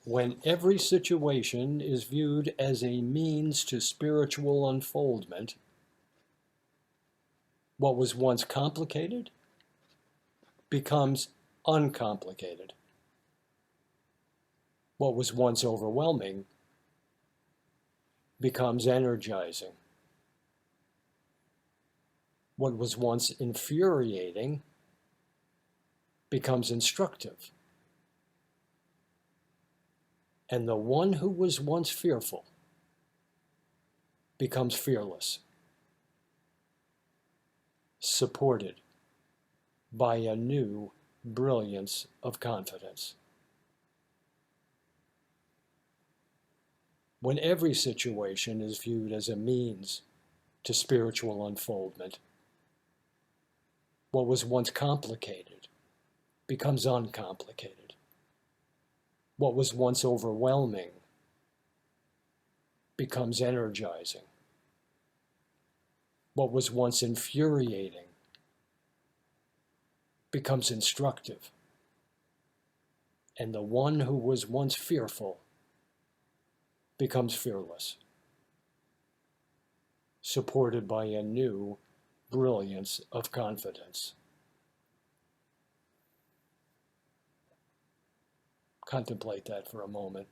When every situation is viewed as a means to spiritual unfoldment, what was once complicated becomes uncomplicated. What was once overwhelming becomes energizing. What was once infuriating becomes instructive. And the one who was once fearful becomes fearless, supported by a new brilliance of confidence. When every situation is viewed as a means to spiritual unfoldment, what was once complicated becomes uncomplicated. What was once overwhelming becomes energizing. What was once infuriating becomes instructive. And the one who was once fearful becomes fearless, supported by a new brilliance of confidence. Contemplate that for a moment.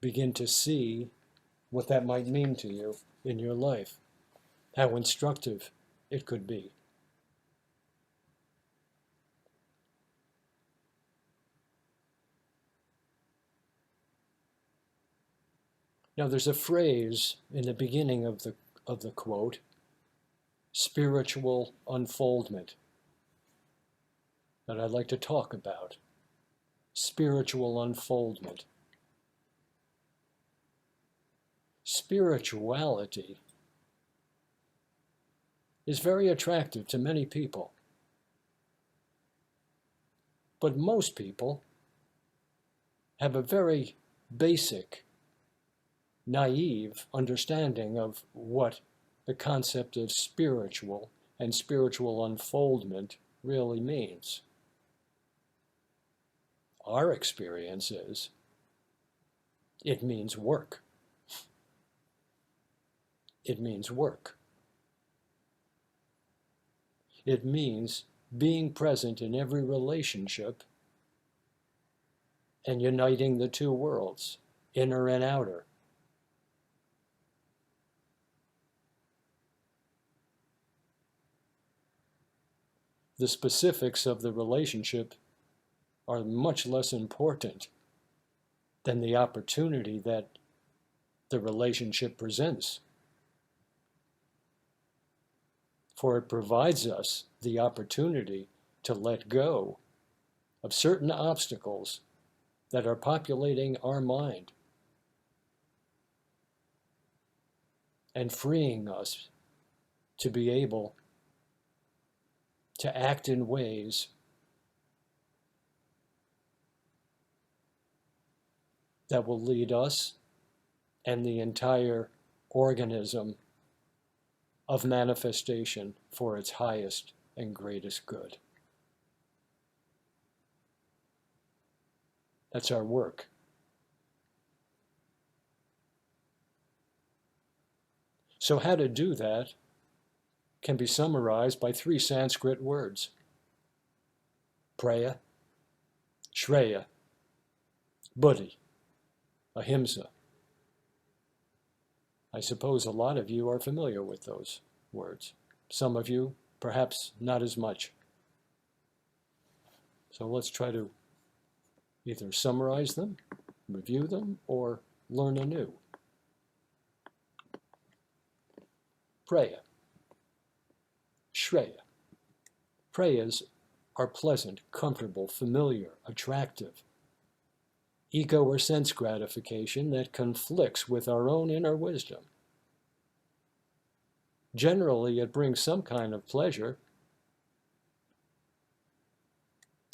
Begin to see what that might mean to you in your life, how instructive it could be. Now, there's a phrase in the beginning of the quote, spiritual unfoldment, that I'd like to talk about. Spiritual unfoldment. Spirituality is very attractive to many people, but most people have a very basic, naive understanding of what the concept of spiritual and spiritual unfoldment really means. Our experience is it means work. It means work. It means being present in every relationship and uniting the two worlds, inner and outer. The specifics of the relationship are much less important than the opportunity that the relationship presents. For it provides us the opportunity to let go of certain obstacles that are populating our mind and freeing us to be able to act in ways that will lead us and the entire organism of manifestation for its highest and greatest good. That's our work. So how to do that can be summarized by 3 Sanskrit words: Praya, Shreya, Buddhi, Ahimsa. I suppose a lot of you are familiar with those words. Some of you, perhaps not as much. So let's try to either summarize them, review them, or learn anew. Praya. Shreya. Prayas are pleasant, comfortable, familiar, attractive. Ego or sense gratification that conflicts with our own inner wisdom. Generally, it brings some kind of pleasure.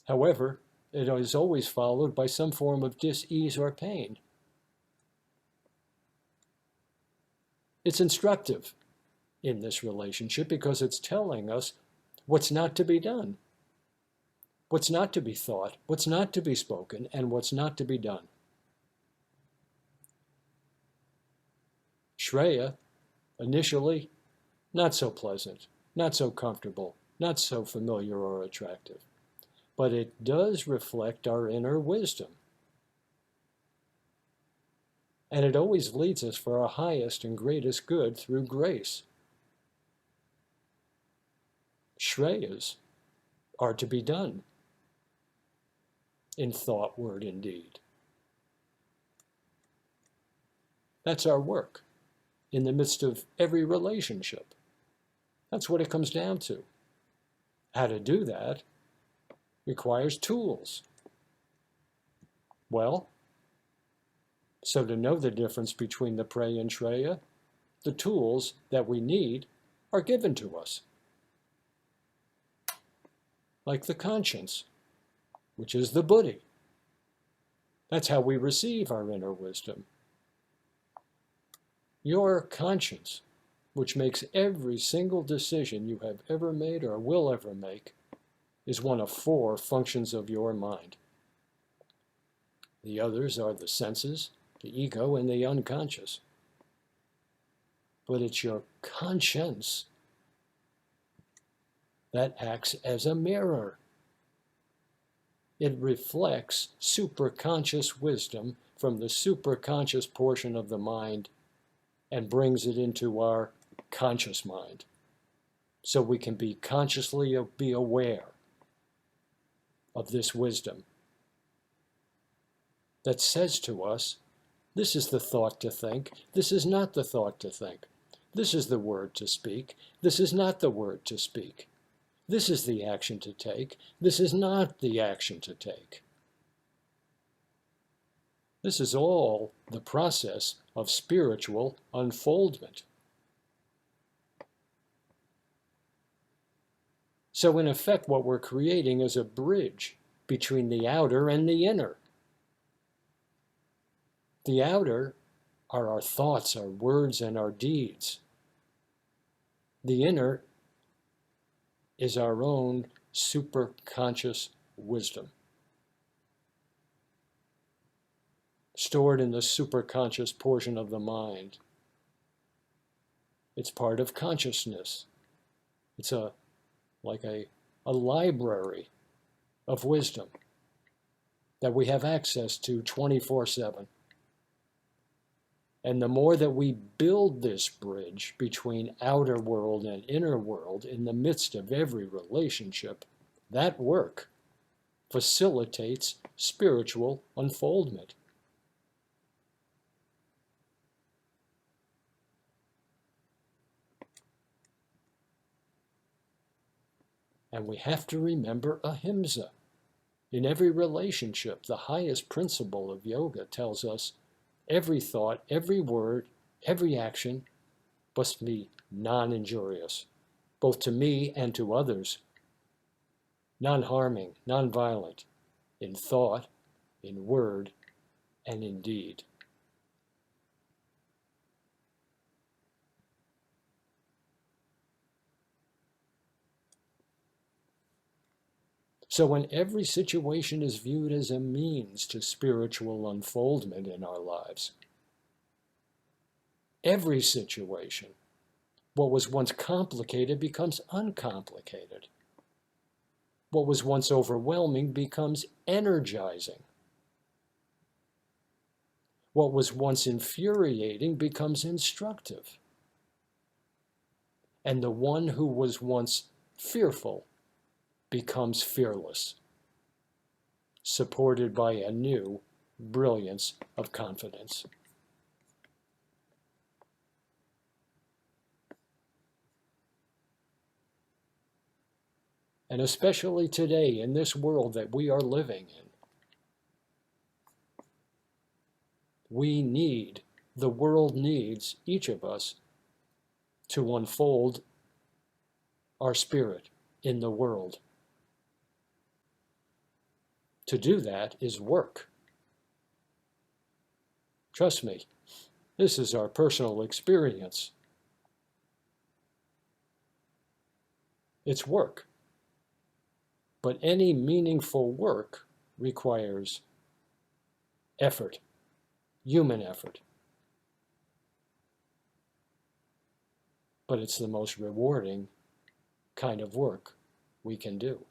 However, it is always followed by some form of dis-ease or pain. It's instructive in this relationship because it's telling us what's not to be done. what's not to be thought, what's not to be spoken, and what's not to be done. Shreya, initially, not so pleasant, not so comfortable, not so familiar or attractive, but it does reflect our inner wisdom. And it always leads us for our highest and greatest good through grace. Shreyas are to be done in thought, word, and deed. That's our work in the midst of every relationship. That's what it comes down to. How to do that requires tools. Well, so to know the difference between the prey and Shreya, the tools that we need are given to us. Like the conscience, which is the buddhi. That's how we receive our inner wisdom. Your conscience, which makes every single decision you have ever made or will ever make, is one of 4 functions of your mind. The others are the senses, the ego, and the unconscious. But it's your conscience that acts as a mirror. It reflects superconscious wisdom from the superconscious portion of the mind and brings it into our conscious mind, so we can be consciously be aware of this wisdom that says to us, this is the thought to think, this is not the thought to think, this is the word to speak, this is not the word to speak, this is the action to take, this is not the action to take. This is all the process of spiritual unfoldment. So in effect, what we're creating is a bridge between the outer and the inner. The outer are our thoughts, our words, and our deeds. The inner is our own superconscious wisdom, stored in the superconscious portion of the mind. It's part of consciousness. It's like a library of wisdom that we have access to 24/7. And the more that we build this bridge between outer world and inner world in the midst of every relationship, that work facilitates spiritual unfoldment. And we have to remember ahimsa. In every relationship, the highest principle of yoga tells us every thought, every word, every action must be non-injurious, both to me and to others. Non-harming, non-violent, in thought, in word, and in deed. So when every situation is viewed as a means to spiritual unfoldment in our lives, every situation, what was once complicated becomes uncomplicated. What was once overwhelming becomes energizing. What was once infuriating becomes instructive. And the one who was once fearful becomes fearless, supported by a new brilliance of confidence. And especially today in this world that we are living in, the world needs each of us to unfold our spirit in the world. To do that is work. Trust me, this is our personal experience. It's work. But any meaningful work requires effort, human effort. But it's the most rewarding kind of work we can do.